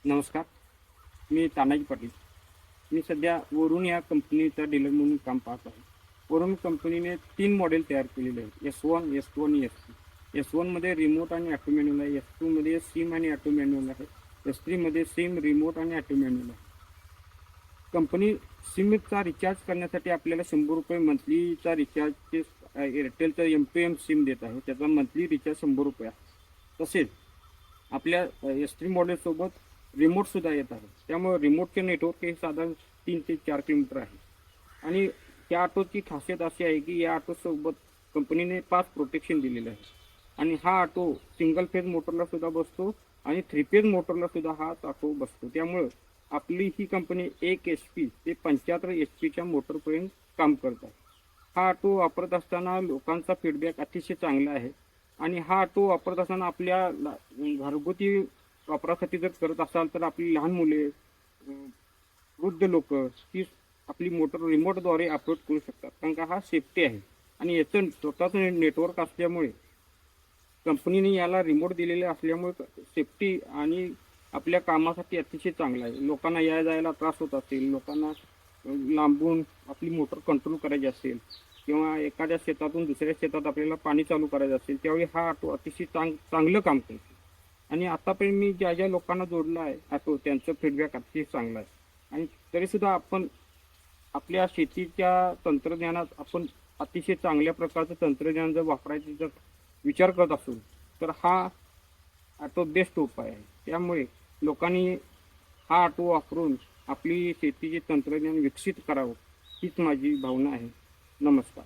नमस्कार. मी तानाजी पाटील. मी सध्या वरुण या कंपनीचा डीलर म्हणून काम पाहत आहे. वरुण कंपनीने 3 मॉडेल तयार केलेले आहेत. S1, S2 आणि S3. S1मध्ये रिमोट आणि ऑटो मॅन्युअल आहे. S2मध्ये सिम आणि ऑटो मॅन्युअल आहे. S3मध्ये सिम, रिमोट आणि ऑटो मॅन्युअल आहे. कंपनी सिमचा रिचार्ज करण्यासाठी आपल्याला ₹100 मंथलीचा रिचार्ज एअरटेलचं M2M सिम देत आहे. त्याचा मंथली रिचार्ज ₹100 आहे. तसेच आपल्या S3 मॉडेलसोबत रिमोटसुद्धा येत आहे. त्यामुळे रिमोटचे नेटवर्क हे साधारण 3 ते 4 किलोमीटर आहे. आणि या ऑटोची खासियत अशी आहे की या ऑटोसोबत कंपनीने 5 प्रोटेक्शन दिलेले आहे. आणि हा ऑटो सिंगल फेज मोटरला सुद्धा बसतो आणि 3 फेज मोटरला सुद्धा हा ऑटो बसतो. त्यामुळं आपली ही कंपनी 1 HP ते 75 HP मोटरपर्यंत काम करत आहे. हा ऑटो वापरत असताना लोकांचा फीडबॅक अतिशय चांगला आहे. आणि हा ऑटो वापरत असताना आपल्या घरगुती वापरासाठी जर करत असाल तर आपली लहान मुले, वृद्ध लोक ही आपली मोटर रिमोटद्वारे अपलोड करू शकतात. कारण का हा सेफ्टी आहे. आणि याचं स्वतःचं नेटवर्क असल्यामुळे कंपनीने याला रिमोट दिलेले असल्यामुळे सेफ्टी आणि आपल्या कामासाठी अतिशय चांगला आहे. लोकांना या जायला त्रास होत असेल, लोकांना लांबून आपली मोटर कंट्रोल करायची असेल किंवा एखाद्या शेतातून दुसऱ्या शेतात आपल्याला पाणी चालू करायचं असेल त्यावेळी हा ऑटो अतिशय चांगलं काम करतो. आणि आतापर्यंत मी ज्या ज्या लोकांना जोडलं आहे ऑटो त्यांचं फीडबॅक अतिशय चांगला आहे. आणि तरीसुद्धा आपण आपल्या शेतीच्या तंत्रज्ञानात आपण अतिशय चांगल्या प्रकारचं तंत्रज्ञान जर वापरायचं जर विचार करत असू तर हा ऑटो बेस्ट उपाय आहे. त्यामुळे लोकांनी हा ऑटो वापरून आपली शेतीचे तंत्रज्ञान विकसित करावं हीच माझी भावना आहे. नमस्कार.